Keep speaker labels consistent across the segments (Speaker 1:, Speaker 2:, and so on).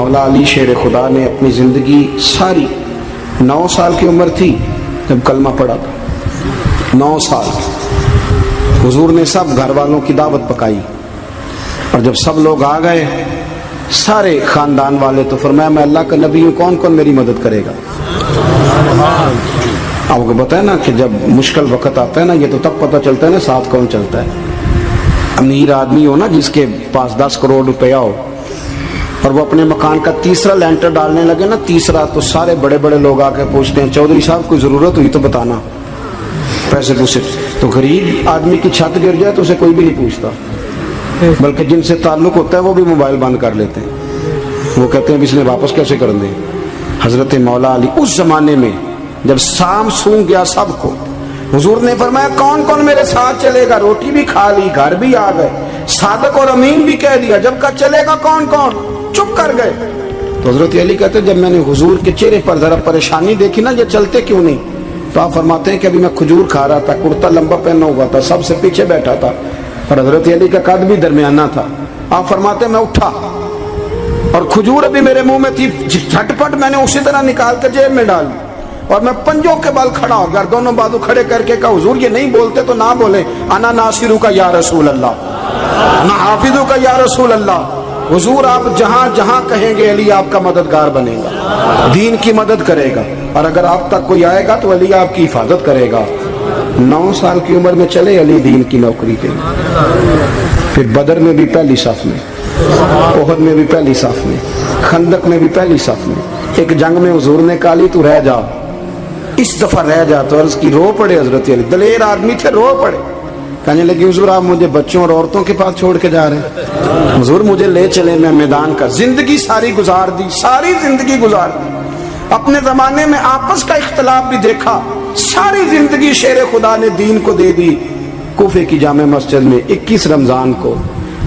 Speaker 1: مولا علی شیر خدا نے اپنی زندگی ساری 9 سال کی عمر تھی جب کلمہ پڑھا تھا، 9 سال حضور نے سب گھر والوں کی دعوت پکائی، اور جب سب لوگ آ گئے سارے خاندان والے، تو فرمایا میں اللہ کا نبی ہوں، کون کون میری مدد کرے گا؟ آپ کو بتائیں نا کہ جب مشکل وقت آتا ہے نا، یہ تو تب پتہ چلتا ہے نا ساتھ کون چلتا ہے۔ امیر آدمی ہو نا، جس کے پاس 10 کروڑ روپیہ ہو، اور وہ اپنے مکان کا تیسرا لینٹر ڈالنے لگے نا، تیسرا، تو سارے بڑے بڑے لوگ آ کے پوچھتے ہیں چودھری صاحب کوئی ضرورت ہوئی تو بتانا، پیسے پوچھے۔ تو غریب آدمی کی چھت گر جائے تو اسے کوئی بھی نہیں پوچھتا، بلکہ جن سے تعلق ہوتا ہے وہ بھی موبائل بند کر لیتے ہیں، وہ کہتے ہیں اس نے واپس کیسے کر دیں۔ حضرت مولا علی اس زمانے میں جب سام سونگ گیا سب کو، حضور نے فرمایا کون کون میرے ساتھ چلے گا؟ روٹی بھی کھا لی، گھر بھی آ گئے، صادق اور امین بھی کہہ دیا، جب کہا چلے گا کون کون؟ چپ کر گئے۔ تو حضرت علی کہتے ہیں جب میں نے حضور کے چہرے پر ذرا پریشانی دیکھی نا، یہ چلتے کیوں نہیں؟ تو آپ فرماتے ہیں کہ ابھی میں کھجور کھا رہا تھا، کرتا لمبا پہنا ہوا تھا، سب سے پیچھے بیٹھا تھا، اور حضرت علی کا قد بھی درمیانہ تھا۔ آپ فرماتے ہیں میں اٹھا اور کھجور ابھی میرے منہ میں تھی، جھٹ پٹ میں نے اسی طرح نکال کر جیب میں ڈال، اور میں پنجوں کے بل کھڑا ہو گیا، دونوں بازو کھڑے کر کے کہا حضور یہ نہیں بولتے تو نہ بولے، انا ناصرو کا یا رسول اللہ، انا حافظو کا یا رسول اللہ۔ حضور آپ جہاں جہاں کہیں گے علی آپ کا مددگار بنے گا، دین کی مدد کرے گا، اور اگر آپ تک کوئی آئے گا تو علی آپ کی حفاظت کرے گا۔ 9 سال کی عمر میں چلے علی دین کی نوکری کے، پھر بدر میں بھی پہلی صف میں، احد میں بھی پہلی صف میں، خندق میں بھی پہلی صف میں۔ ایک جنگ میں حضور نے کہا علی تو رہ جا، اس دفعہ رہ جا، تو عرض کی رو پڑے حضرت علی، دلیر آدمی تھے، رو پڑے، کہنے لگے حضور آپ مجھے بچوں اور عورتوں کے پاس چھوڑ کے جا رہے ہیں، حضور مجھے لے چلے، میں میدان کا زندگی ساری گزار دی، ساری زندگی گزار دی، اپنے زمانے میں آپس کا اختلاف بھی دیکھا، ساری زندگی شیر خدا نے دین کو دے دی۔ کوفے کی جامع مسجد میں 21 رمضان کو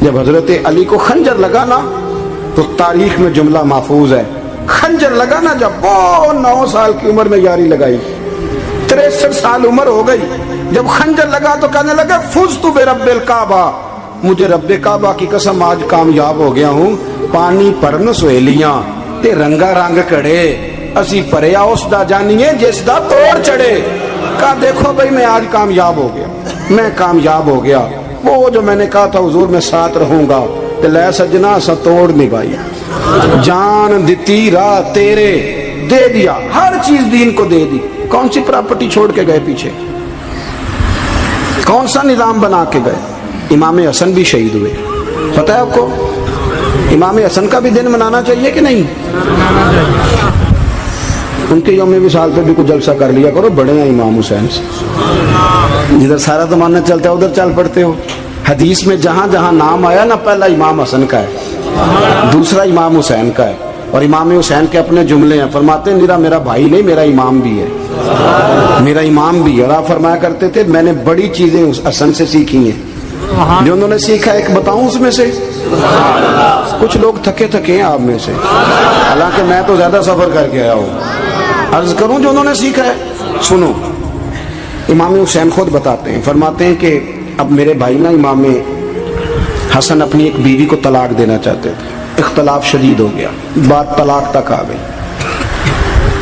Speaker 1: جب حضرت علی کو خنجر لگا نا، تو تاریخ میں جملہ محفوظ ہے، خنجر لگا نا جب وہ 9 سال کی عمر میں یاری لگائی، 63 سال عمر ہو گئی، جب خنجر لگا تو کہنے لگا فزت برب الکعبہ، مجھے رب کعبہ کی قسم آج کامیاب ہو گیا ہوں، پانی پرن سہیلیاں تے رنگا رنگ کڑے، اسی پریا اس دا جانیے جس دا توڑ چڑھے۔ کہا دیکھو بھائی میں آج کامیاب ہو گیا، میں کامیاب ہو گیا، وہ جو میں نے کہا تھا حضور میں ساتھ رہوں گا، تے لے سجنا سا توڑ نبھائی، جان دیتی راہ تیرے، دے دیا ہر چیز دین کو دے دی۔ کون سی پراپرٹی چھوڑ کے گئے پیچھے؟ کون سا نظام بنا کے گئے؟ امام حسن بھی شہید ہوئے، پتہ ہے آپ کو؟ امام حسن کا بھی دن منانا چاہیے کہ نہیں؟ ان کے یوم وصال پہ بھی کچھ جلسہ کر لیا کرو، بڑے ہیں امام حسین سے، جدھر سارا زمانہ چلتا ہے ادھر چل پڑتے ہو۔ حدیث میں جہاں جہاں نام آیا نا، پہلا امام حسن کا ہے، دوسرا امام حسین کا ہے، اور امام حسین کے اپنے جملے ہیں، فرماتے ہیں میرا بھائی نہیں، میرا امام بھی ہے، میرا امام بھی ہے۔ اور آپ فرمایا کرتے تھے میں نے بڑی چیزیں اس حسن سے سیکھی ہیں، جو انہوں نے سیکھا ایک بتاؤں اس میں سے؟ کچھ لوگ تھکے ہیں آپ میں سے، حالانکہ میں تو زیادہ سفر کر کے آیا ہوں، عرض کروں جو انہوں نے سیکھا ہے؟ سنو، امام حسین خود بتاتے ہیں، فرماتے ہیں کہ اب میرے بھائی نا امام حسن اپنی ایک بیوی کو طلاق دینا چاہتے تھے، اختلاف شدید ہو گیا، بات طلاق تک آ گئی،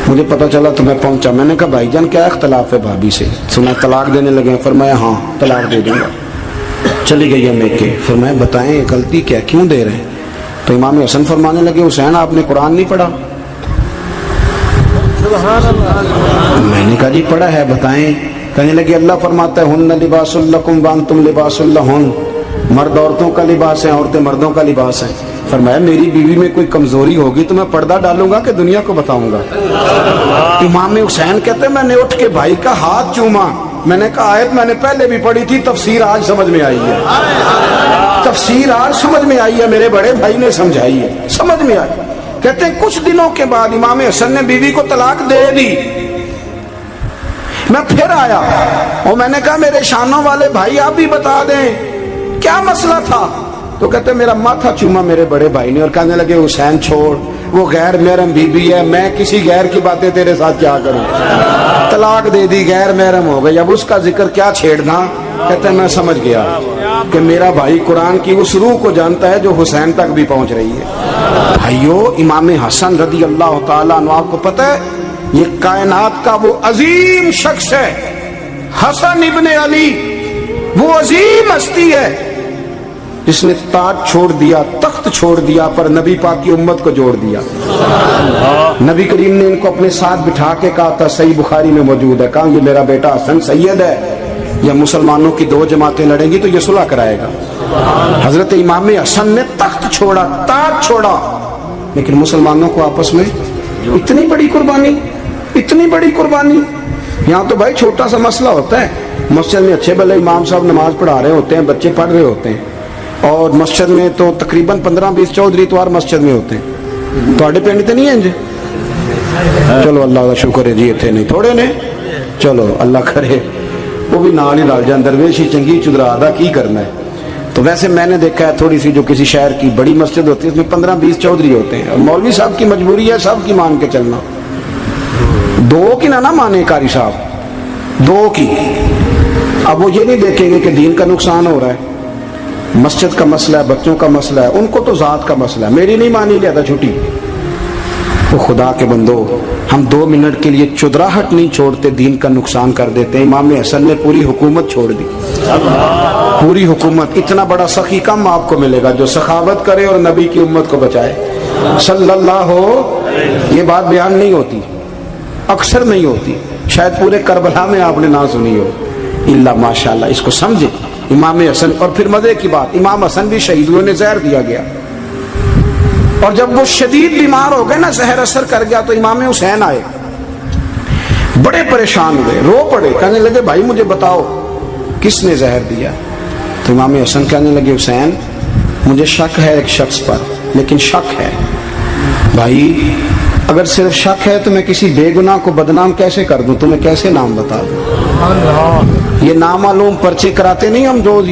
Speaker 1: مجھے پتا چلا تو میں پہنچا، میں نے کہا بھائی جان کیا اختلاف ہے بھابھی سے؟ سنا طلاق دینے لگے، فرمایا ہاں طلاق دے دوں گا۔ چلی گئی ہے میکے، فرمایا بتائیں غلطی کیا، کیوں دے رہے ہیں؟ تو امام حسن فرمانے لگے حسین آپ نے قرآن نہیں پڑھا؟ میں نے کہا جی پڑھا ہے، بتائیں۔ کہنے لگے اللہ فرماتا ہے ہن لباس لکم وانتم لباس لہن، مرد عورتوں کا لباس ہے، عورتیں مردوں کا لباس ہے۔ فرمایا میری بیوی میں کوئی کمزوری ہوگی تو میں پردہ ڈالوں گا کہ دنیا کو بتاؤں گا؟ امام حسین کہتے ہیں میں نے اٹھ کے بھائی کا ہاتھ چوما، میں نے کہا آیت میں نے پہلے بھی پڑھی تھی، تفسیر آج سمجھ میں آئی ہے، تفسیر آج سمجھ میں آئی ہے، میرے بڑے بھائی نے سمجھائی ہے، سمجھ میں آئی۔ کہتے ہیں کچھ دنوں کے بعد امام حسن نے بیوی کو طلاق دے دی، میں پھر آیا اور میں نے کہا میرے شانوں والے بھائی آپ بھی بتا دیں کیا مسئلہ تھا؟ تو کہتے ہیں میرا ماتھا چوما میرے بڑے بھائی نے، اور کہنے لگے حسین چھوڑ، وہ غیر محرم بیوی ہے، میں کسی غیر کی باتیں تیرے ساتھ کیا کروں، طلاق دے دی، غیر محرم ہو گئی، اب اس کا ذکر کیا چھیڑنا؟ کہتے ہیں میں سمجھ گیا، کہ میرا بھائی قرآن کی اس روح کو جانتا ہے جو حسین تک بھی پہنچ رہی ہے۔ بھائیو، امام حسن رضی اللہ تعالیٰ عنہ، آپ کو پتہ ہے یہ کائنات کا وہ عظیم شخص ہے، حسن ابن علی، وہ عظیم ہستی ہے جس نے تاج چھوڑ دیا، تخت چھوڑ دیا، پر نبی پاک کی امت کو جوڑ دیا۔ نبی کریم نے ان کو اپنے ساتھ بٹھا کے کہا تھا، صحیح بخاری میں موجود ہے، کہا یہ میرا بیٹا حسن سید ہے، یا مسلمانوں کی دو جماعتیں لڑیں گی تو یہ صلح کرائے گا۔ حضرت امام حسن نے تخت چھوڑا، تاج چھوڑا، لیکن مسلمانوں کو آپس میں اتنی بڑی قربانی، اتنی بڑی قربانی۔ یہاں تو بھائی چھوٹا سا مسئلہ ہوتا ہے، مسجد میں اچھے بھلے امام صاحب نماز پڑھا رہے ہوتے ہیں، بچے پڑھ رہے ہوتے ہیں، اور مسجد میں تو تقریباً 15-20 چودھری اتوار مسجد میں ہوتے ہیں۔ تو پنڈ تو نہیں ہیں جی؟ چلو اللہ کا شکر ہے جی، اتنے نہیں تھوڑے نے، چلو اللہ کرے وہ بھی نال ہی ڈال جان، درویش ہی چنگی چدرا دا کی کرنا ہے۔ تو ویسے میں نے دیکھا ہے تھوڑی سی جو کسی شہر کی بڑی مسجد ہوتی ہے اس میں 15-20 چودھری ہوتے ہیں، اور مولوی صاحب کی مجبوری ہے سب کی مان کے چلنا، دو کی نہ مانے قاری صاحب، دو کی۔ اب وہ یہ نہیں دیکھیں گے کہ دین کا نقصان ہو رہا ہے، مسجد کا مسئلہ ہے، بچوں کا مسئلہ ہے، ان کو تو ذات کا مسئلہ ہے، میری نہیں مانی لیا تھا چھٹی۔ تو خدا کے بندو، ہم 2 منٹ کے لیے چدراہٹ نہیں چھوڑتے، دین کا نقصان کر دیتے ہیں۔ امام حسن نے پوری حکومت چھوڑ دی، پوری حکومت۔ اتنا بڑا سخی کم آپ کو ملے گا جو سخاوت کرے اور نبی کی امت کو بچائے صلی اللہ ہو۔ یہ بات بیان نہیں ہوتی، اکثر نہیں ہوتی، شاید پورے کربلا میں آپ نے نہ سنی ہو، الا ماشاءاللہ۔ اس کو سمجھے امام حسن۔ اور پھر مزے کی بات، امام حسن بھی شہید ہوئے، انہیں زہر دیا گیا، اور جب وہ شدید بیمار ہو گئے نا، زہر اثر کر گیا، تو امام حسین آئے، بڑے پریشان ہوئے، رو پڑے، کہنے لگے بھائی مجھے بتاؤ کس نے زہر دیا؟ تو امام حسن کہنے لگے حسین مجھے شک ہے ایک شخص پر، لیکن شک ہے بھائی، اگر صرف شک ہے تو میں کسی بے گناہ کو بدنام کیسے کر دوں، تمہیں کیسے نام بتا دوں؟ یہ نامعلوم پرچے کراتے نہیں ہم روز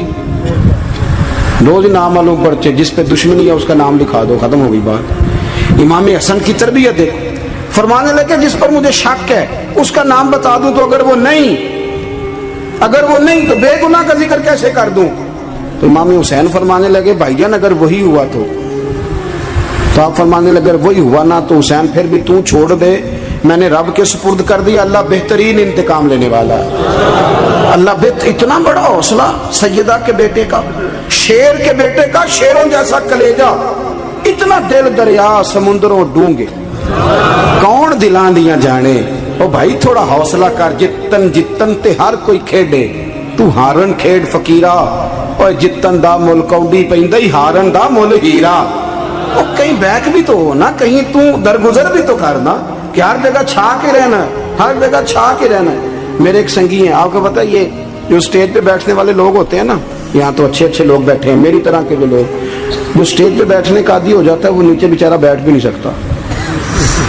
Speaker 1: ہی نامعلوم پرچے، جس پہ دشمنی ہے اس کا نام لکھا دو، ختم ہو گئی بات۔ امام حسن کی تربیت ہے، فرمانے لگے جس پر مجھے شک ہے اس کا نام بتا دوں، تو اگر وہ نہیں تو بے گناہ کا ذکر کیسے کر دوں؟ تو امام حسین فرمانے لگے بھائی جان اگر وہی ہوا تو آپ فرمانے لگے وہی ہوا نا تو حسین پھر بھی تو چھوڑ دے، میں نے رب کے سپرد کر دیا، اللہ بہترین انتقام لینے والا ہے۔ اللہ اتنا بڑا حوصلہ سیدہ کے بیٹے کا، شیر کے بیٹے کا، شیروں جیسا کلیجہ، اتنا دل دریا سمندروں ڈونگے، کون دلان دیا جانے۔ او بھائی تھوڑا حوصلہ کر، جتن تے ہر کوئی کھیڈے، تو ہارن کھیڈ فقیرہ، اور جتن دا مل کوڈی پیندی ہارن دا مل ہیرا۔ اور کہیں بیک بھی تو ہو نا، کہیں تو درگزر بھی تو کرنا، کہ ہر جگہ چھا کے رہنا ہے، ہر جگہ چھا کے رہنا ہے۔ میرے ایک سنگی ہیں، آپ کو پتہ یہ جو اسٹیج پہ بیٹھنے والے لوگ ہوتے ہیں نا، یہاں تو اچھے لوگ بیٹھے ہیں، میری طرح کے جو لوگ، جو اسٹیج پہ بیٹھنے کا عادی ہو جاتا ہے وہ نیچے بیچارہ بیٹھ بھی نہیں سکتا،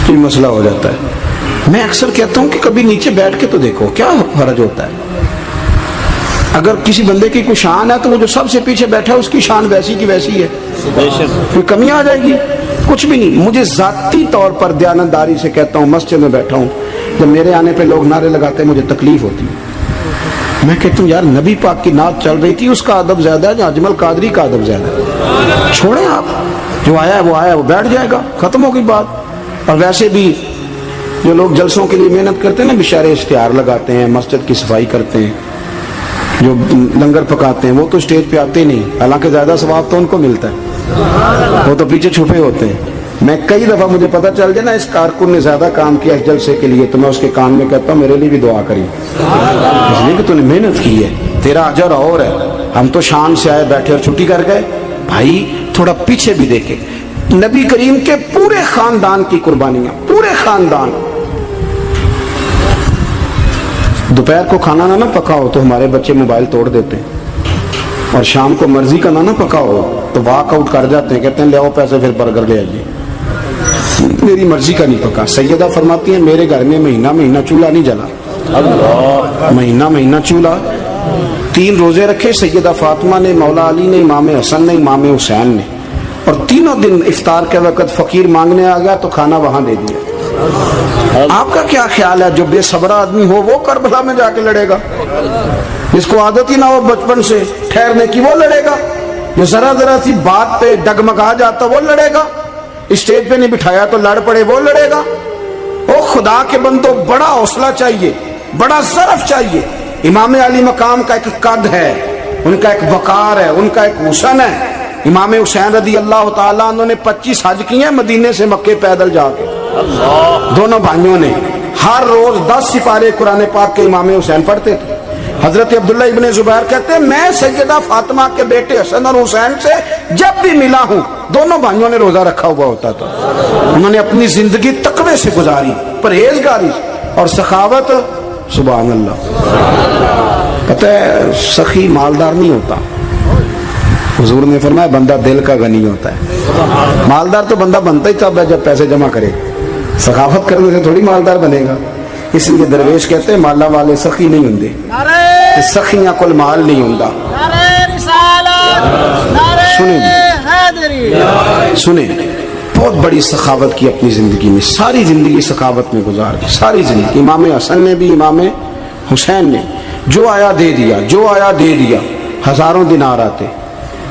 Speaker 1: یہ مسئلہ ہو جاتا ہے۔ میں اکثر کہتا ہوں کہ کبھی نیچے بیٹھ کے تو دیکھو کیا فرض ہوتا ہے۔ اگر کسی بندے کی کوئی شان ہے تو وہ جو سب سے پیچھے بیٹھا ہے اس کی شان ویسی کی ویسی ہے، کوئی کمی آ جائے گی؟ کچھ بھی نہیں۔ مجھے ذاتی طور پر دیانتداری سے کہتا ہوں، مسجد میں بیٹھا ہوں، جب میرے آنے پہ لوگ نعرے لگاتے ہیں مجھے تکلیف ہوتی ہے۔ میں کہتا ہوں یار نبی پاک کی نعت چل رہی تھی، اس کا ادب زیادہ ہے یا اجمل قادری کا ادب زیادہ ہے؟ چھوڑیں آپ، جو آیا ہے وہ بیٹھ جائے گا، ختم ہو گئی بات۔ اور ویسے بھی جو لوگ جلسوں کے لیے محنت کرتے ہیں نا، بیچارے اشتہار لگاتے ہیں، مسجد کی صفائی کرتے ہیں، جو لنگر پکاتے ہیں، وہ تو اسٹیج پہ آتے ہی نہیں، حالانکہ زیادہ ثواب تو ان کو ملتا ہے، وہ تو پیچھے چھپے ہوتے ہیں۔ میں کئی دفعہ مجھے پتہ چل جائے نا اس کارکن نے زیادہ کام کیا اس جلسے کے لیے، تو میں اس کے کان میں کہتا ہوں میرے لیے بھی دعا کری، اس لیے کہ تو نے محنت کی ہے، تیرا اجر اور ہے۔ ہم تو شان سے آئے بیٹھے اور چھٹی کر گئے۔ بھائی تھوڑا پیچھے بھی دیکھیں، نبی کریم کے پورے خاندان کی قربانیاں، پورے خاندان۔ دوپہر کو کھانا نہ پکا ہو تو ہمارے بچے موبائل توڑ دیتے ہیں، اور شام کو مرضی کا نہ پکا ہو تو واک آؤٹ کر جاتے ہیں، کہتے ہیں لے آؤ پیسے پھر برگر لے آئیے، میری مرضی کا نہیں پکا۔ سیدہ فرماتی ہیں میرے گھر میں مہینہ چولہا نہیں جلا، مہینہ چولہا۔ 3 روزے رکھے سیدہ فاطمہ نے، مولا علی نے، امام حسن نے، امام حسین نے، اور تینوں دن افطار کے وقت فقیر مانگنے آ گیا تو کھانا وہاں دے دیا۔ آپ کا کیا خیال ہے جو بے صبرا آدمی ہو وہ کربلا میں جا کے لڑے گا؟ جس کو عادت ہی نہ ہو بچپن سے ٹھہرنے کی وہ لڑے گا، جو ذرا ذرا سی بات پہ ڈگمگا جاتا وہ لڑے گا، اسٹیج پہ نہیں بٹھایا تو لڑ پڑے وہ لڑے گا۔ او خدا کے بندو، بڑا حوصلہ چاہیے، بڑا ظرف چاہیے۔ امام علی مقام کا ایک قد ہے، ان کا ایک وقار ہے، ان کا ایک حسن ہے۔ امام حسین رضی اللہ تعالیٰ عنہ نے 25 حج کیے ہیں مدینے سے مکے پیدل جا کے، دونوں بھائیوں نے ہر روز 10 سپارے قرآن پاک کے امام حسین پڑھتے تھے۔ حضرت عبداللہ ابن زبیر کہتے ہیں میں سیدہ فاطمہ کے بیٹے حسن اور حسین سے جب بھی ملا ہوں دونوں بھائیوں نے روزہ رکھا ہوا ہوتا تھا۔ انہوں نے اپنی زندگی تقوی سے گزاری، پرہیزگاری اور سخاوت۔ سبحان اللہ۔ پتہ ہے سخی مالدار نہیں ہوتا، حضور نے فرمایا بندہ دل کا غنی ہوتا ہے۔ مالدار تو بندہ بنتا ہی تب ہے جب پیسے جمع کرے، سخاوت کرنے سے تھوڑی مالدار بنے گا۔ اس لیے درویش کہتے ہیں مالا والے سخی نہیں ہوندے، سخیاں کل مال نہیں ہوندا۔ سنیں بہت بڑی سخاوت کی اپنی زندگی میں، ساری زندگی سخاوت میں گزار دی، ساری زندگی۔ امام حسن نے بھی، امام حسین نے جو آیا دے دیا، جو آیا دے دیا، ہزاروں دینار آتے۔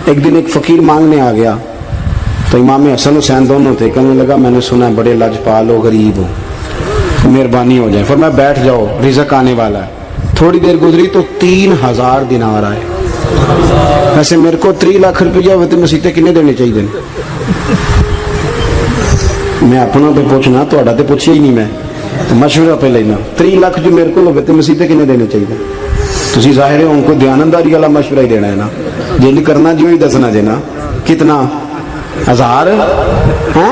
Speaker 1: ایک دن ایک فقیر مانگنے آ گیا تو امام حسن حسین دونوں تھے، کہنے لگا میں نے سنا ہے بڑے لاجپال ہو، غریب ہو، مہربانی ہو جائے۔ فرمایا بیٹھ جاؤ رزق آنے والا ہے۔ تھوڑی دیر گزری تو 3000 دینار آئے۔ ویسے میرے کو 3 لاکھ روپیہ ہوتے مسیطے کنے دینے چاہیے؟ میں اپنا پہ پوچھنا، تو اڈا تے پوچھیا ہی نہیں، میں مشورہ پہ لینا۔ 3 لاکھ جو میرے کو ہوتے مسیطے کنے دینے چاہیے؟ تسی ظاہر ہے ان کو دیانتداری والا مشورہ ہی دینا ہے نا، جن کرنا جو ہی دسنا دینا۔ کتنا 1000 ہیں؟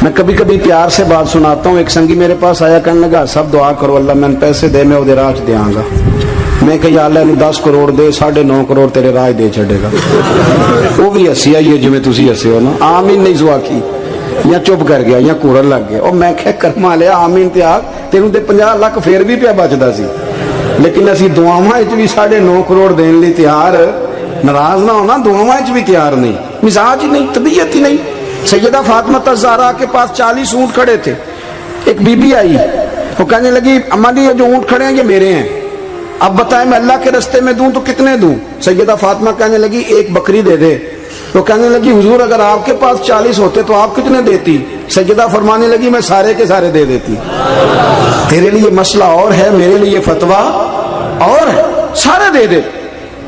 Speaker 1: میں کبھی کبھی پیار سے بات سناتا ہوں۔ ایک سنگی میرے پاس آیا، کہنے لگا سب دعا کرو اللہ میں پیسے دے، میں وہ راہ دیا گا۔ میں کہ یا اللہ نے 10 کروڑ دے، 9.5 کروڑ تیرے راہ دے چھڑے گا۔ وہ بھی ہسی آئی ہے جو میں تسی ہسے ہو نا، آمین نہیں زوا کی، یا چپ کر گیا یا کوڑن لگ گیا۔ اور میں کہ کرما لیا آمین تے آگ، تینوں تے 50 لاکھ پھر بھی پیا بچدا سی، لیکن اسی دعاواں وچ بھی 9.5 کروڑ دین لئی تیار، ناراض نہ ہونا، دعاواں وچ بھی تیار نہیں، مزاج ہی نہیں، طبیعت ہی نہیں۔ سیدہ فاطمہ الزہرا کے پاس 40 اونٹ کھڑے تھے۔ ایک بی بی آئی، وہ کہنے لگی اماں جی یہ جو اونٹ کھڑے ہیں یہ میرے ہیں، اب بتائیں میں اللہ کے رستے میں دوں تو کتنے دوں؟ سیدہ فاطمہ کہنے لگی 1 بکری دے دے۔ وہ کہنے لگی حضور اگر آپ کے پاس 40 ہوتے تو آپ کتنے دیتی؟ سیدہ فرمانے لگی میں سارے کے سارے دے دیتی۔ تیرے لیے مسئلہ اور ہے، میرے لیے فتویٰ اور ہے، سارے دے دے۔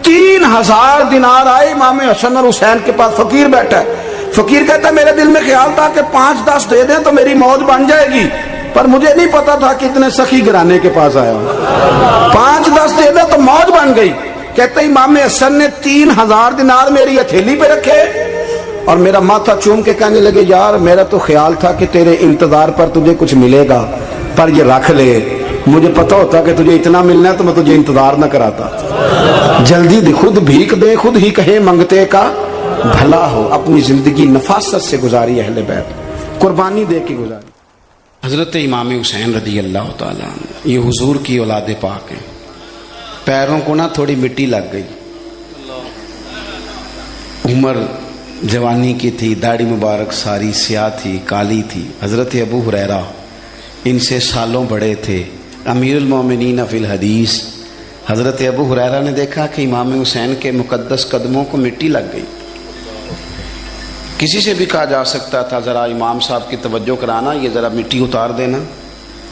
Speaker 1: 3000 دینار آئے امام حسن اور حسین کے پاس۔ فقیر بیٹھا ہے، فقیر کہتا ہے میرے دل میں خیال تھا کہ 5-10 دے دیں تو میری موت بن جائے گی، پر مجھے نہیں پتا تھا کہ اتنے سخی گھرانے کے پاس آیا ہوں۔ 5-10 دے دیں تو موت بن گئی۔ کہتے ہیں امام حسن نے 3000 دینار میری ہتھیلی پہ رکھے اور میرا ماتھا چوم کے کہنے لگے یار میرا تو خیال تھا کہ تیرے انتظار پر تجھے کچھ ملے گا، پر یہ رکھ لے، مجھے پتا ہوتا کہ تجھے اتنا ملنا ہے تو میں تجھے انتظار نہ کراتا۔ جلدی خود بھیک دے، خود ہی کہے منگتے کا بھلا ہو۔ اپنی زندگی نفاست سے گزاری اہل بیت، قربانی دے کے گزاری۔ حضرت امام حسین رضی اللہ تعالیٰ عنہ یہ حضور کی اولاد پاک ہیں۔ پیروں کو نہ تھوڑی مٹی لگ گئی، عمر جوانی کی تھی، داڑھی مبارک ساری سیاہ تھی، کالی تھی۔ حضرت ابو ہریرہ ان سے سالوں بڑے تھے، امیر المومنین فی الحدیث۔ حضرت ابو ہریرہ نے دیکھا کہ امام حسین کے مقدس قدموں کو مٹی لگ گئی۔ کسی سے بھی کہا جا سکتا تھا ذرا امام صاحب کی توجہ کرانا، یہ ذرا مٹی اتار دینا،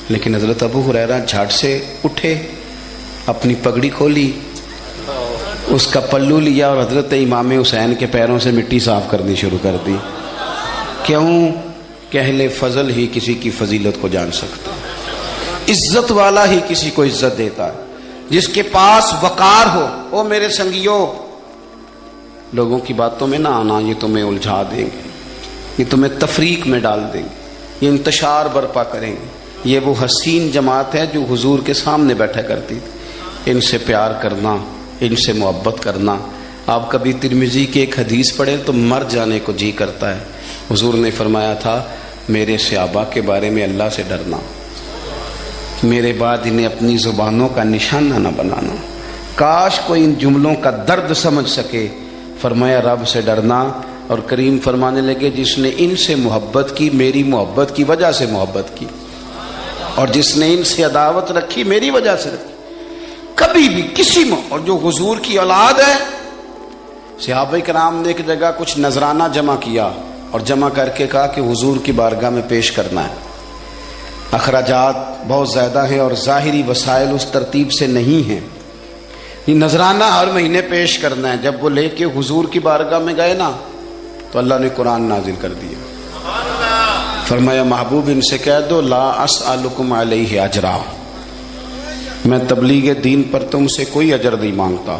Speaker 1: لیکن حضرت ابو ہریرہ جھٹ سے اٹھے، اپنی پگڑی کھولی، اس کا پلو لیا اور حضرت امام حسین کے پیروں سے مٹی صاف کرنی شروع کر دی۔ کیوں کہ اہل فضل ہی کسی کی فضیلت کو جان سکتا، عزت والا ہی کسی کو عزت دیتا ہے، جس کے پاس وقار ہو۔ او میرے سنگیوں، لوگوں کی باتوں میں نہ آنا، یہ تمہیں الجھا دیں گے، یہ تمہیں تفریق میں ڈال دیں گے، یہ انتشار برپا کریں گے۔ یہ وہ حسین جماعت ہے جو حضور کے سامنے بیٹھا کرتی تھی۔ ان سے پیار کرنا، ان سے محبت کرنا۔ آپ کبھی ترمذی کی ایک حدیث پڑھیں تو مر جانے کو جی کرتا ہے۔ حضور نے فرمایا تھا میرے صحابہ کے بارے میں اللہ سے ڈرنا، میرے بعد انہیں اپنی زبانوں کا نشانہ نہ بنانا۔ کاش کوئی ان جملوں کا درد سمجھ سکے۔ فرمایا رب سے ڈرنا، اور کریم فرمانے لگے جس نے ان سے محبت کی میری محبت کی وجہ سے محبت کی، اور جس نے ان سے عداوت رکھی میری وجہ سے رکھی۔ کبھی بھی کسی میں. اور جو حضور کی اولاد ہے، صحابہ کرام نے ایک جگہ کچھ نذرانہ جمع کیا اور جمع کر کے کہا کہ حضور کی بارگاہ میں پیش کرنا ہے. اخراجات بہت زیادہ ہیں اور ظاہری وسائل اس ترتیب سے نہیں ہیں. یہ نذرانہ ہر مہینے پیش کرنا ہے. جب وہ لے کے حضور کی بارگاہ میں گئے نا تو اللہ نے قرآن نازل کر دیا. فرمایا محبوب ان سے کہہ دو لا اسألکم علیہ اجرا، میں تبلیغ دین پر تم سے کوئی اجر نہیں مانگتا،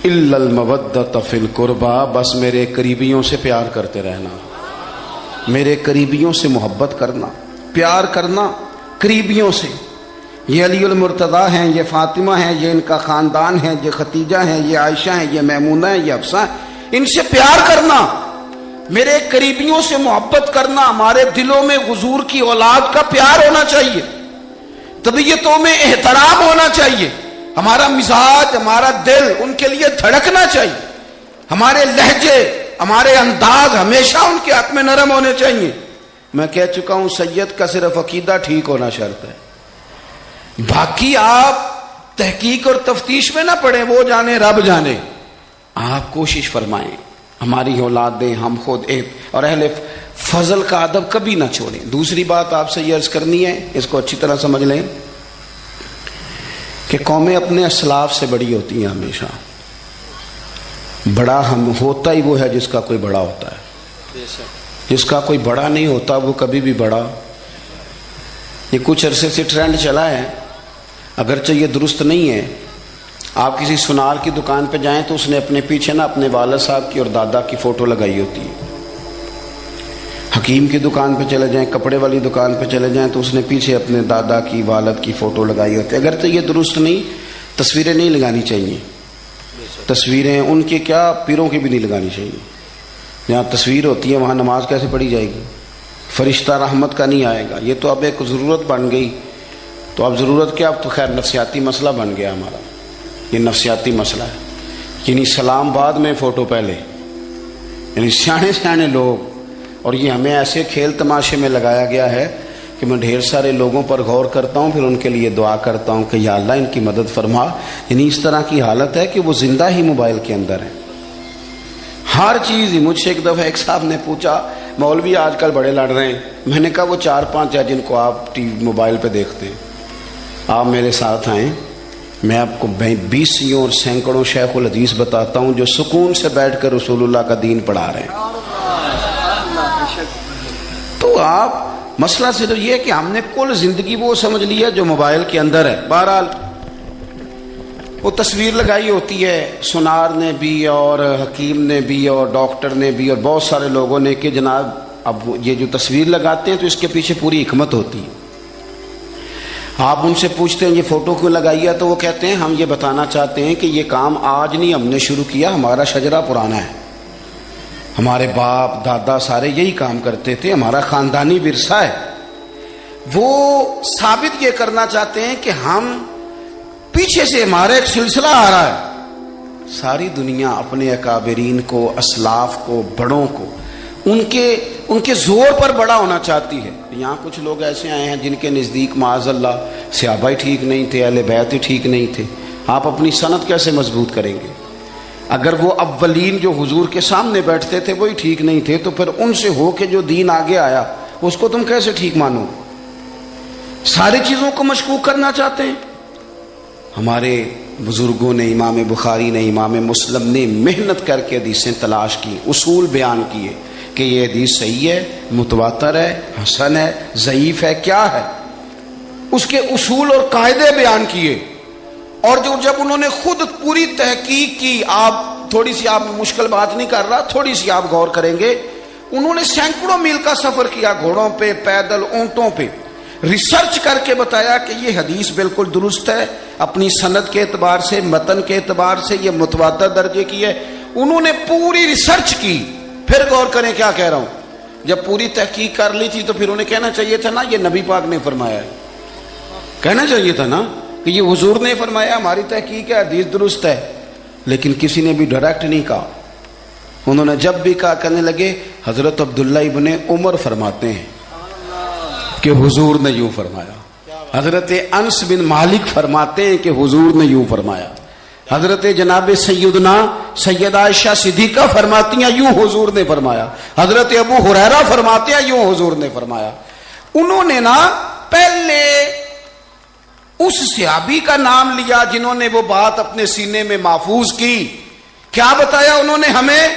Speaker 1: الا المودۃ فی القربى، بس میرے قریبیوں سے پیار کرتے رہنا، میرے قریبیوں سے محبت کرنا، پیار کرنا قریبیوں سے. یہ علی المرتضیٰ ہیں، یہ فاطمہ ہیں، یہ ان کا خاندان ہے، یہ ختیجہ ہیں، یہ عائشہ ہیں، یہ میمونہ ہیں، یہ حفصہ ہیں، ان سے پیار کرنا، میرے قریبیوں سے محبت کرنا. ہمارے دلوں میں حضور کی اولاد کا پیار ہونا چاہیے، طبیعتوں میں احترام ہونا چاہیے، ہمارا مزاج، ہمارا دل ان کے لیے دھڑکنا چاہیے، ہمارے لہجے، ہمارے انداز ہمیشہ ان کے حق میں نرم ہونے چاہیے. میں کہہ چکا ہوں سید کا صرف عقیدہ ٹھیک ہونا شرط ہے، باقی آپ تحقیق اور تفتیش میں نہ پڑیں، وہ جانے رب جانے. آپ کوشش فرمائیں ہماری اولادیں، ہم خود اور اہل فضل کا ادب کبھی نہ چھوڑیں. دوسری بات آپ سے یہ عرض کرنی ہے، اس کو اچھی طرح سمجھ لیں کہ قومیں اپنے اسلاف سے بڑی ہوتی ہیں ہمیشہ. بڑا ہم ہوتا ہی وہ ہے جس کا کوئی بڑا ہوتا ہے، جس کا کوئی بڑا نہیں ہوتا وہ کبھی بھی بڑا. یہ کچھ عرصے سے ٹرینڈ چلا ہے، اگرچہ یہ درست نہیں ہے. آپ کسی سنار کی دکان پہ جائیں تو اس نے اپنے پیچھے نا اپنے والد صاحب کی اور دادا کی فوٹو لگائی ہوتی ہے. حکیم کی دکان پہ چلے جائیں، کپڑے والی دکان پہ چلے جائیں تو اس نے پیچھے اپنے دادا کی، والد کی فوٹو لگائی ہوتی ہے. اگرچہ یہ درست نہیں، تصویریں نہیں لگانی چاہیے. تصویریں ان کی کیا، پیروں کی بھی نہیں لگانی چاہیے. جہاں تصویر ہوتی ہے وہاں نماز کیسے پڑھی جائے گی؟ فرشتہ رحمت کا نہیں آئے گا. یہ تو اب ایک ضرورت بن گئی. تو اب ضرورت کیا، اب تو خیر نفسیاتی مسئلہ بن گیا ہمارا. یہ نفسیاتی مسئلہ ہے، یعنی سلام بعد میں فوٹو پہلے، یعنی سیانے سیانے لوگ. اور یہ ہمیں ایسے کھیل تماشے میں لگایا گیا ہے کہ میں ڈھیر سارے لوگوں پر غور کرتا ہوں، پھر ان کے لیے دعا کرتا ہوں کہ یا اللہ ان کی مدد فرما. یعنی اس طرح کی حالت ہے کہ وہ زندہ ہی موبائل کے اندر ہے، ہر چیز ہی. مجھ سے ایک دفعہ ایک صاحب نے پوچھا مولوی آج کل بڑے لڑ رہے ہیں. میں نے کہا وہ 4-5 ہے جن کو آپ موبائل پہ دیکھتے ہیں، آپ میرے ساتھ آئیں، میں آپ کو 20 اور سینکڑوں شیخ الحدیث بتاتا ہوں جو سکون سے بیٹھ کر رسول اللہ کا دین پڑھا رہے ہیں. تو آپ مسئلہ صرف یہ ہے کہ ہم نے کل زندگی وہ سمجھ لی ہے جو موبائل کے اندر ہے. بہرحال وہ تصویر لگائی ہوتی ہے سنار نے بھی اور حکیم نے بھی اور ڈاکٹر نے بھی اور بہت سارے لوگوں نے کہ جناب اب یہ جو تصویر لگاتے ہیں تو اس کے پیچھے پوری حکمت ہوتی ہے. آپ ان سے پوچھتے ہیں یہ فوٹو کیوں لگائی ہے تو وہ کہتے ہیں ہم یہ بتانا چاہتے ہیں کہ یہ کام آج نہیں ہم نے شروع کیا، ہمارا شجرہ پرانا ہے، ہمارے باپ دادا سارے یہی کام کرتے تھے، ہمارا خاندانی ورثہ ہے. وہ ثابت یہ کرنا چاہتے ہیں کہ ہم پیچھے سے ہمارا ایک سلسلہ آ رہا ہے. ساری دنیا اپنے اکابرین کو، اسلاف کو، بڑوں کو ان کے زور پر بڑا ہونا چاہتی ہے. یہاں کچھ لوگ ایسے آئے ہیں جن کے نزدیک معاذ اللہ صحابہ ہی ٹھیک نہیں تھے، اہل بیت ہی ٹھیک نہیں تھے. آپ اپنی سند کیسے مضبوط کریں گے؟ اگر وہ اولین جو حضور کے سامنے بیٹھتے تھے وہی ٹھیک نہیں تھے تو پھر ان سے ہو کے جو دین آگے آیا اس کو تم کیسے ٹھیک مانو؟ ساری چیزوں کو مشکوک کرنا چاہتے ہیں. ہمارے بزرگوں نے، امام بخاری نے، امام مسلم نے محنت کر کے حدیثیں تلاش کی، اصول بیان کیے کہ یہ حدیث صحیح ہے، متواتر ہے، حسن ہے، ضعیف ہے، کیا ہے، اس کے اصول اور قاعدے بیان کیے. اور جب انہوں نے خود پوری تحقیق کی، آپ تھوڑی سی، آپ مشکل بات نہیں کر رہا، تھوڑی سی آپ غور کریں گے، انہوں نے سینکڑوں میل کا سفر کیا، گھوڑوں پہ، پیدل، اونٹوں پہ، ریسرچ کر کے بتایا کہ یہ حدیث بالکل درست ہے، اپنی سند کے اعتبار سے، متن کے اعتبار سے یہ متواتر درجے کی ہے. انہوں نے پوری ریسرچ کی. پھر غور کریں کیا کہہ رہا ہوں، جب پوری تحقیق کر لی تھی تو پھر انہیں کہنا چاہیے تھا نا یہ نبی پاک نے فرمایا ہے، کہنا چاہیے تھا نا کہ یہ حضور نے فرمایا، ہماری تحقیق ہے، حدیث درست ہے. لیکن کسی نے بھی ڈائریکٹ نہیں کہا. انہوں نے جب بھی کہا کہنے لگے حضرت عبداللہ ابن عمر فرماتے ہیں کہ حضور نے یوں فرمایا. حضرت انس بن مالک فرماتے ہیں کہ حضور نے یوں فرمایا. حضرت جناب سیدنا سیدہ عائشہ صدیقہ فرماتی ہیں یوں حضور نے فرمایا. حضرت ابو ہریرہ فرماتے ہیں یوں حضور نے فرمایا. انہوں نے نا پہلے اس صحابی کا نام لیا جنہوں نے وہ بات اپنے سینے میں محفوظ کی. کیا بتایا انہوں نے ہمیں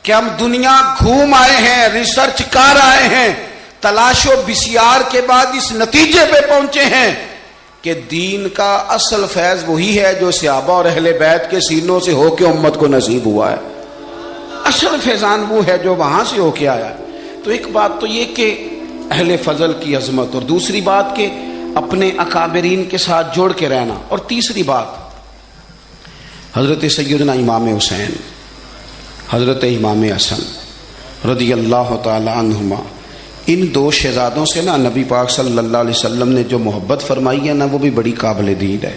Speaker 1: کہ ہم دنیا گھوم آئے ہیں, ریسرچ کر آئے ہیں, تلاش و بسیار کے بعد اس نتیجے پہ پہنچے ہیں کہ دین کا اصل فیض وہی ہے جو صحابہ اور اہل بیت کے سینوں سے ہو کے امت کو نصیب ہوا ہے. اصل فیضان وہ ہے جو وہاں سے ہو کے آیا. تو ایک بات تو یہ کہ اہل فضل کی عظمت, اور دوسری بات کہ اپنے اکابرین کے ساتھ جوڑ کے رہنا, اور تیسری بات حضرت سیدنا امام حسین, حضرت امام حسن رضی اللہ تعالی عنہما, ان دو شہزادوں سے نا نبی پاک صلی اللہ علیہ وسلم نے جو محبت فرمائی ہے نا وہ بھی بڑی قابل دید ہے.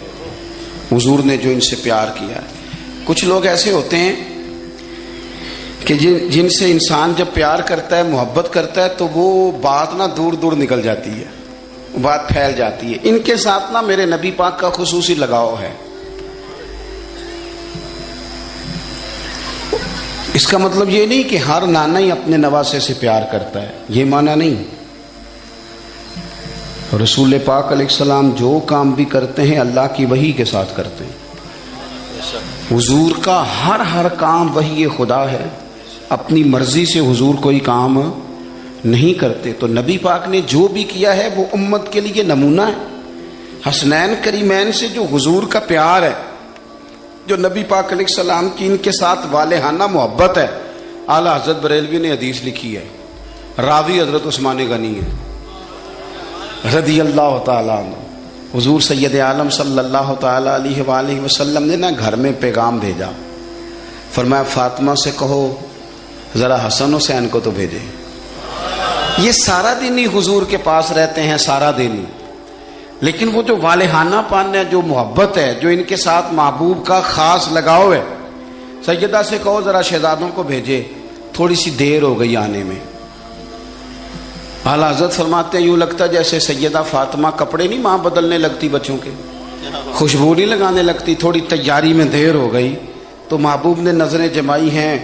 Speaker 1: حضور نے جو ان سے پیار کیا ہے. کچھ لوگ ایسے ہوتے ہیں کہ جن سے انسان جب پیار کرتا ہے, محبت کرتا ہے, تو وہ بات نا دور دور نکل جاتی ہے, بات پھیل جاتی ہے. ان کے ساتھ نا میرے نبی پاک کا خصوصی لگاؤ ہے. اس کا مطلب یہ نہیں کہ ہر نانا ہی اپنے نواسے سے پیار کرتا ہے, یہ معنی نہیں. رسول پاک علیہ السلام جو کام بھی کرتے ہیں اللہ کی وحی کے ساتھ کرتے ہیں. حضور کا ہر کام وحی خدا ہے, اپنی مرضی سے حضور کوئی کام نہیں کرتے. تو نبی پاک نے جو بھی کیا ہے وہ امت کے لیے نمونہ ہے. حسنین کریمین سے جو حضور کا پیار ہے, جو نبی پاک علیہ السلام کی ان کے ساتھ والہانہ محبت ہے. اعلیٰ حضرت بریلوی نے حدیث لکھی ہے, راوی حضرت عثمان غنی ہے رضی اللہ تعالیٰ عنہ. حضور سید عالم صلی اللہ تعالیٰ علیہ وآلہ وسلم نے نا گھر میں پیغام بھیجا, فرمایا فاطمہ سے کہو ذرا حسن حسین کو تو بھیجے. یہ سارا دن ہی حضور کے پاس رہتے ہیں, سارا دن ہی, لیکن وہ جو والہانہ پن ہے, جو محبت ہے, جو ان کے ساتھ محبوب کا خاص لگاؤ ہے, سیدہ سے کہو ذرا شہزادوں کو بھیجے, تھوڑی سی دیر ہو گئی آنے میں. اعلیٰ حضرت فرماتے ہیں یوں لگتا جیسے سیدہ فاطمہ کپڑے نہیں ماں بدلنے لگتی بچوں کے, خوشبو نہیں لگانے لگتی, تھوڑی تیاری میں دیر ہو گئی تو محبوب نے نظریں جمائی ہیں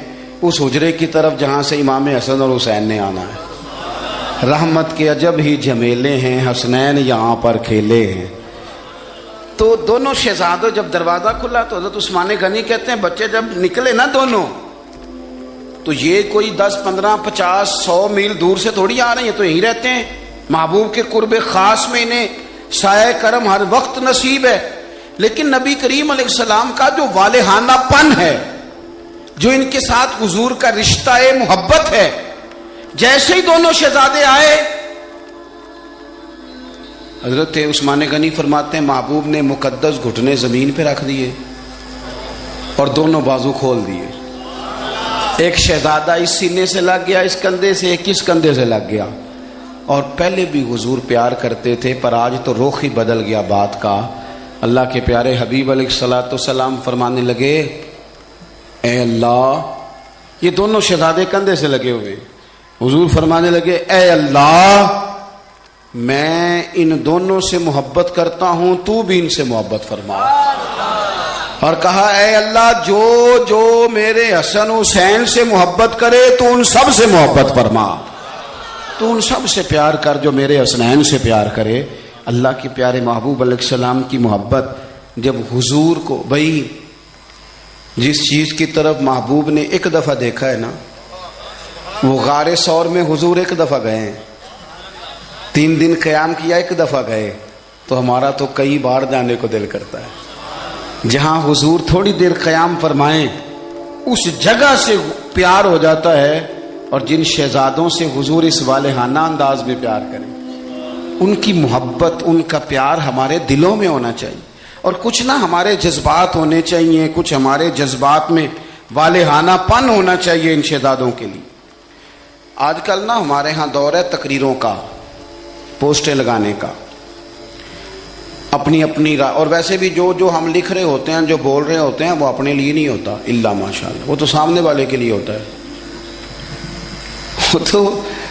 Speaker 1: اس حجرے کی طرف جہاں سے امام حسن اور حسین نے آنا ہے. رحمت کے عجب ہی جھمیلے ہیں, حسنین یہاں پر کھیلے ہیں. تو دونوں شہزادوں جب دروازہ کھلا تو حضرت عثمان غنی کہتے ہیں بچے جب نکلے نا دونوں, تو یہ کوئی 10 15 50 100 میل دور سے تھوڑی آ رہے ہیں, تو یہیں رہتے ہیں. محبوب کے قرب خاص میں انہیں سایہ کرم ہر وقت نصیب ہے. لیکن نبی کریم علیہ السلام کا جو والہانہ پن ہے, جو ان کے ساتھ حضور کا رشتہ محبت ہے, جیسے ہی دونوں شہزادے آئے, حضرت عثمان غنی فرماتے ہیں محبوب نے مقدس گھٹنے زمین پہ رکھ دیے اور دونوں بازو کھول دیے. ایک شہزادہ اس سینے سے لگ گیا, اس کندھے سے, ایک اس کندھے سے لگ گیا. اور پہلے بھی حضور پیار کرتے تھے, پر آج تو رخ ہی بدل گیا بات کا. اللہ کے پیارے حبیب علیہ الصلوۃ والسلام فرمانے لگے اے اللہ, یہ دونوں شہزادے کندھے سے لگے ہوئے, حضور فرمانے لگے اے اللہ میں ان دونوں سے محبت کرتا ہوں, تو بھی ان سے محبت فرما. اور کہا اے اللہ جو جو میرے حسن حسین سے محبت کرے تو ان سب سے محبت فرما, تو ان سب سے پیار کر جو میرے حسنین سے پیار کرے. اللہ کے پیارے محبوب علیہ السلام کی محبت جب حضور کو, بھائی جس چیز کی طرف محبوب نے ایک دفعہ دیکھا ہے نا, وہ غار ثور میں حضور ایک دفعہ گئے ہیں, 3 دن قیام کیا, ایک دفعہ گئے, تو ہمارا تو کئی بار جانے کو دل کرتا ہے. جہاں حضور تھوڑی دیر قیام فرمائیں اس جگہ سے پیار ہو جاتا ہے. اور جن شہزادوں سے حضور اس والہانہ انداز میں پیار کریں, ان کی محبت, ان کا پیار ہمارے دلوں میں ہونا چاہیے. اور کچھ نہ ہمارے جذبات ہونے چاہیے, کچھ ہمارے جذبات میں والہانہ پن ہونا چاہیے ان شہزادوں کے لیے. آج کل نا ہمارے ہاں دور ہے تقریروں کا, پوسٹیں لگانے کا, اپنی اپنی اور ویسے بھی جو جو ہم لکھ رہے ہوتے ہیں, جو بول رہے ہوتے ہیں, وہ اپنے لیے نہیں ہوتا الا ماشاءاللہ, وہ تو سامنے والے کے لیے ہوتا ہے. وہ تو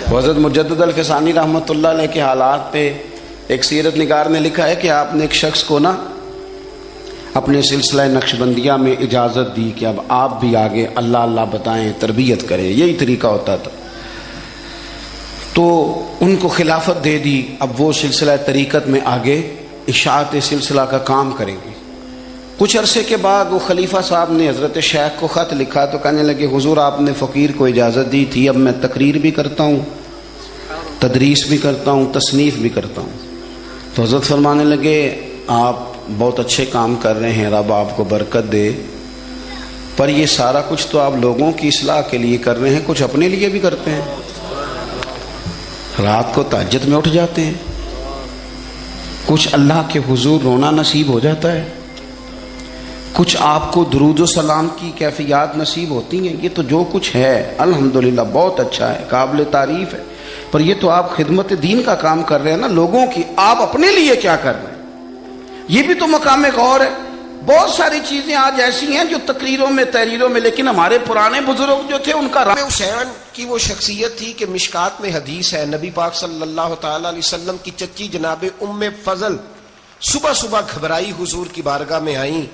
Speaker 1: حضرت مجدد الفسانی رحمۃ اللہ علیہ کے حالات پہ ایک سیرت نگار نے لکھا ہے کہ آپ نے ایک شخص کو نا اپنے سلسلہ نقشبندیہ میں اجازت دی کہ اب آپ بھی آگے اللہ اللہ بتائیں، تربیت کریں، یہی طریقہ ہوتا تھا. تو ان کو خلافت دے دی، اب وہ سلسلہ طریقت میں آگے اشاعت سلسلہ کا کام کریں گے. کچھ عرصے کے بعد وہ خلیفہ صاحب نے حضرت شیخ کو خط لکھا تو کہنے لگے حضور آپ نے فقیر کو اجازت دی تھی، اب میں تقریر بھی کرتا ہوں، تدریس بھی کرتا ہوں، تصنیف بھی کرتا ہوں. تو حضرت فرمانے لگے آپ بہت اچھے کام کر رہے ہیں، رب آپ کو برکت دے، پر یہ سارا کچھ تو آپ لوگوں کی اصلاح کے لیے کر رہے ہیں، کچھ اپنے لیے بھی کرتے ہیں. رات کو تہجد میں اٹھ جاتے ہیں، کچھ اللہ کے حضور رونا نصیب ہو جاتا ہے، کچھ آپ کو درود و سلام کی کیفیات نصیب ہوتی ہیں. یہ تو جو کچھ ہے الحمدللہ بہت اچھا ہے، قابل تعریف ہے، پر یہ تو آپ خدمت دین کا کام کر رہے ہیں نا، لوگوں کی. آپ اپنے لیے کیا کر رہے ہیں؟ یہ بھی تو مقام غور ہے. بہت ساری چیزیں آج ایسی ہیں جو تقریروں میں تحریروں میں، لیکن ہمارے پرانے بزرگ جو تھے ان کا
Speaker 2: حسین کی وہ شخصیت تھی کہ مشکات میں حدیث ہے، نبی پاک صلی اللہ تعالی علیہ وسلم کی چچی جناب ام فضل صبح صبح گھبرائی حضور کی بارگاہ میں آئیں،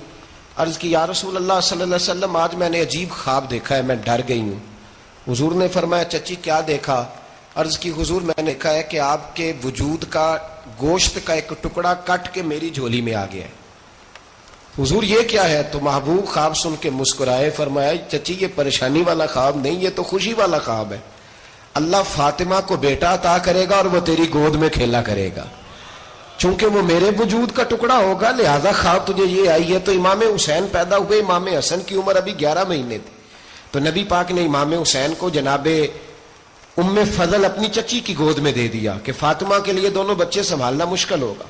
Speaker 2: عرض کی یا رسول اللہ صلی اللہ علیہ وسلم آج میں نے عجیب خواب دیکھا ہے، میں ڈر گئی ہوں. حضور نے فرمایا چچی کیا دیکھا؟ عرض کی حضور میں نے دیکھا ہے کہ آپ کے وجود کا گوشت کا ایک ٹکڑا کٹ کے میری جھولی میں آ گیا ہے. حضور یہ کیا ہے؟ تو محبوب خواب سن کے مسکرائے، فرمایا چچی یہ پریشانی والا خواب نہیں، یہ تو خوشی والا خواب ہے. اللہ فاطمہ کو بیٹا عطا کرے گا اور وہ تیری گود میں کھیلا کرے گا. چونکہ وہ میرے وجود کا ٹکڑا ہوگا لہذا خواب تجھے یہ آئی ہے. تو امام حسین پیدا ہوئے، امام حسن کی عمر ابھی 11 مہینے تھی. تو نبی پاک نے امام حسین کو جناب ام فضل اپنی چچی کی گود میں دے دیا کہ فاطمہ کے لیے دونوں بچے سنبھالنا مشکل ہوگا.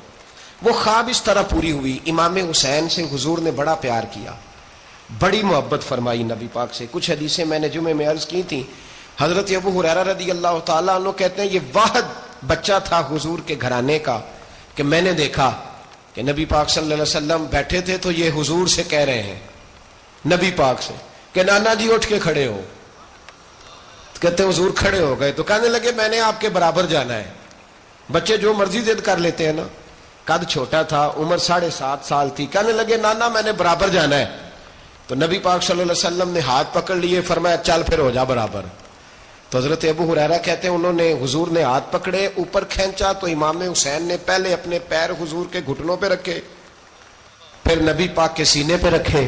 Speaker 2: وہ خواب اس طرح پوری ہوئی. امام حسین سے حضور نے بڑا پیار کیا، بڑی محبت فرمائی نبی پاک سے. کچھ حدیثیں میں نے جمعے میں عرض کی تھیں. حضرت ابو ہریرہ رضی اللہ تعالیٰ عنہ کہتے ہیں یہ واحد بچہ تھا حضور کے گھرانے کا کہ میں نے دیکھا کہ نبی پاک صلی اللہ علیہ وسلم بیٹھے تھے تو یہ حضور سے کہہ رہے ہیں، نبی پاک سے کہ نانا جی اٹھ کے کھڑے ہو. کہتے ہیں حضور کھڑے ہو گئے تو کہنے لگے میں نے آپ کے برابر جانا ہے. بچے جو مرضی ضد کر لیتے ہیں نا. قد چھوٹا تھا، عمر 7.5 سال تھی. کہنے لگے نانا میں نے برابر جانا ہے. تو نبی پاک صلی اللہ علیہ وسلم نے ہاتھ پکڑ لیے، فرمایا چل پھر ہو جا برابر. تو حضرت ابو ہریرہ کہتے ہیں انہوں نے حضور نے ہاتھ پکڑے، اوپر کھینچا تو امام حسین نے پہلے اپنے پیر حضور کے گھٹنوں پہ رکھے، پھر نبی پاک کے سینے پہ رکھے،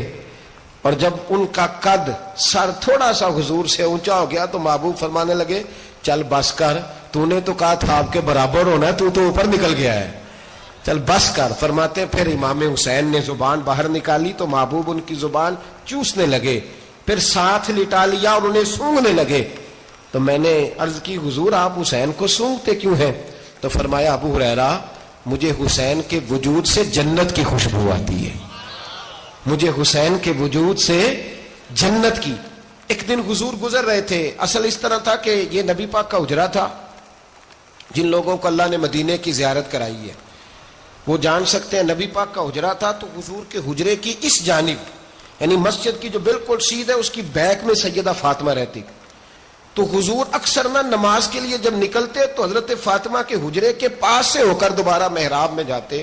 Speaker 2: اور جب ان کا قد سر تھوڑا سا حضور سے اونچا ہو گیا تو محبوب فرمانے لگے چل بس کر، تو نے تو کہا تھا آپ کے برابر ہونا ہے، تو اوپر نکل گیا ہے، چل بس کر. فرماتے پھر امام حسین نے زبان باہر نکالی تو محبوب ان کی زبان چوسنے لگے، پھر ساتھ لٹا لیا اور انہیں سونگھنے لگے. تو میں نے عرض کی حضور آپ حسین کو سونگتے کیوں ہیں؟ تو فرمایا ابو ہریرہ مجھے حسین کے وجود سے جنت کی خوشبو آتی ہے، مجھے حسین کے وجود سے جنت کی. ایک دن حضور گزر رہے تھے. اصل اس طرح تھا کہ یہ نبی پاک کا حجرہ تھا. جن لوگوں کو اللہ نے مدینے کی زیارت کرائی ہے وہ جان سکتے ہیں نبی پاک کا حجرہ تھا. تو حضور کے حجرے کی اس جانب یعنی مسجد کی جو بالکل سیدھ ہے اس کی بیک میں سیدہ فاطمہ رہتی. تو حضور اکثر نہ نماز کے لیے جب نکلتے تو حضرت فاطمہ کے حجرے کے پاس سے ہو کر دوبارہ محراب میں جاتے.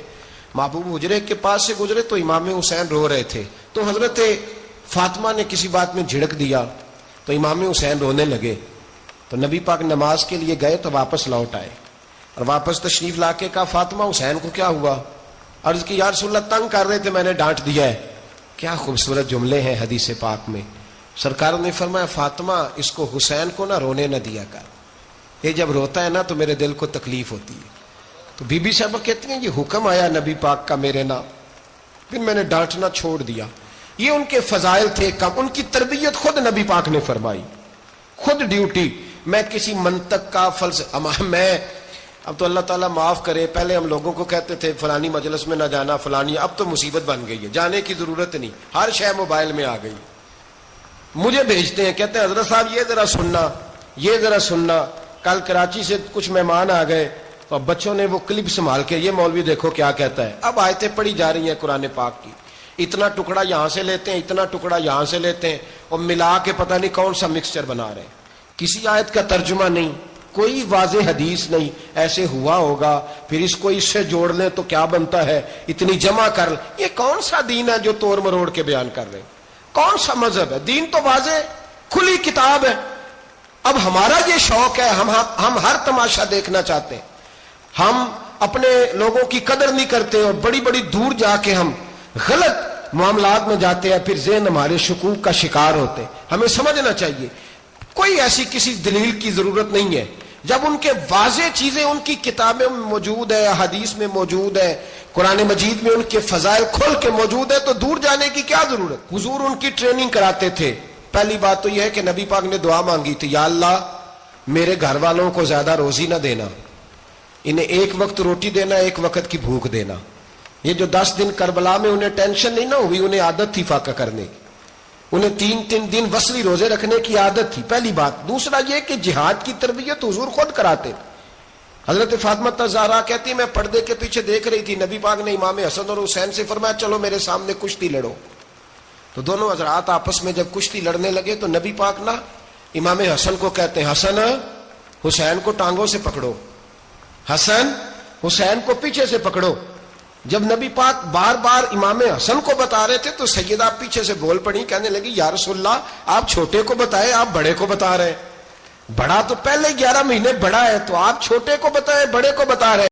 Speaker 2: محبوب حجرے کے پاس سے گزرے تو امام حسین رو رہے تھے. تو حضرت فاطمہ نے کسی بات میں جھڑک دیا تو امام حسین رونے لگے. تو نبی پاک نماز کے لیے گئے تو واپس لوٹ آئے اور واپس تشریف لا کے کہا فاطمہ حسین کو کیا ہوا؟ عرض کی یا رسول اللہ تنگ کر رہے تھے میں نے ڈانٹ دیا ہے. کیا خوبصورت جملے ہیں حدیث پاک میں. سرکار نے فرمایا فاطمہ اس کو حسین کو نہ رونے نہ دیا کر، یہ جب روتا ہے نا تو میرے دل کو تکلیف ہوتی ہے. تو بی بی صاحبہ کہتی ہیں یہ حکم آیا نبی پاک کا میرے نام، پھر میں نے ڈانٹنا چھوڑ دیا. یہ ان کے فضائل تھے کم. ان کی تربیت خود نبی پاک نے فرمائی، خود ڈیوٹی. میں کسی منطق کا میں اب تو اللہ تعالیٰ معاف کرے، پہلے ہم لوگوں کو کہتے تھے فلانی مجلس میں نہ جانا فلانی، اب تو مصیبت بن گئی ہے، جانے کی ضرورت نہیں، ہر شے موبائل میں آ گئی. مجھے بھیجتے ہیں کہتے ہیں حضرت صاحب یہ ذرا سننا، یہ ذرا سننا. کل کراچی سے کچھ مہمان آ گئے تو بچوں نے وہ کلپ سنبھال کے یہ مولوی دیکھو کیا کہتا ہے. اب آیتیں پڑھی جا رہی ہیں قرآن پاک کی، اتنا ٹکڑا یہاں سے لیتے ہیں، اتنا ٹکڑا یہاں سے لیتے ہیں اور ملا کے پتہ نہیں کون سا مکسچر بنا رہے ہیں. کسی آیت کا ترجمہ نہیں، کوئی واضح حدیث نہیں، ایسے ہوا ہوگا، پھر اس کو اس سے جوڑ لیں تو کیا بنتا ہے، اتنی جمع کر لیں۔ یہ کون سا دین ہے جو توڑ مروڑ کے بیان کر رہے ہیں؟ کون سا مذہب ہے؟ دین تو واضح کھلی کتاب ہے۔ اب ہمارا یہ شوق ہے، ہم ہر تماشا دیکھنا چاہتے ہیں، ہم اپنے لوگوں کی قدر نہیں کرتے اور بڑی بڑی دور جا کے ہم غلط معاملات میں جاتے ہیں، پھر ذہن ہمارے شکوک کا شکار ہوتے ہیں۔ ہمیں سمجھنا چاہیے کوئی ایسی کسی دلیل کی ضرورت نہیں ہے، جب ان کے واضح چیزیں ان کی کتابیں میں موجود ہے، حدیث میں موجود ہے، قرآن مجید میں ان کے فضائل کھل کے موجود ہے، تو دور جانے کی کیا ضرورت؟ حضور ان کی ٹریننگ کراتے تھے۔ پہلی بات تو یہ ہے کہ نبی پاک نے دعا مانگی تھی، یا اللہ میرے گھر والوں کو زیادہ روزی نہ دینا، انہیں ایک وقت روٹی دینا، ایک وقت کی بھوک دینا۔ یہ جو 10 دن کربلا میں انہیں ٹینشن نہیں نہ ہوئی، انہیں عادت تھی فاقہ کرنے کی، انہیں 3 دن وصلی روزے رکھنے کی عادت تھی، پہلی بات۔ دوسرا یہ کہ جہاد کی تربیت حضور خود کراتے تھے۔ حضرت فاطمہ زہرا کہتی میں پردے کے پیچھے دیکھ رہی تھی، نبی پاک نے امام حسن اور حسین سے فرمایا چلو میرے سامنے کشتی لڑو۔ تو دونوں حضرات آپس میں جب کشتی لڑنے لگے تو نبی پاک نا امام حسن کو کہتے ہیں حسن حسین کو ٹانگوں سے پکڑو، حسن حسین کو پیچھے سے پکڑو۔ جب نبی پاک بار بار امام حسن کو بتا رہے تھے تو سیدہ پیچھے سے بول پڑی، کہنے لگی یا رسول اللہ آپ چھوٹے کو بتائے، آپ بڑے کو بتا رہے ہیں، بڑا تو پہلے 11 مہینے بڑا ہے، تو آپ چھوٹے کو بتائے بڑے کو بتا رہے ہیں۔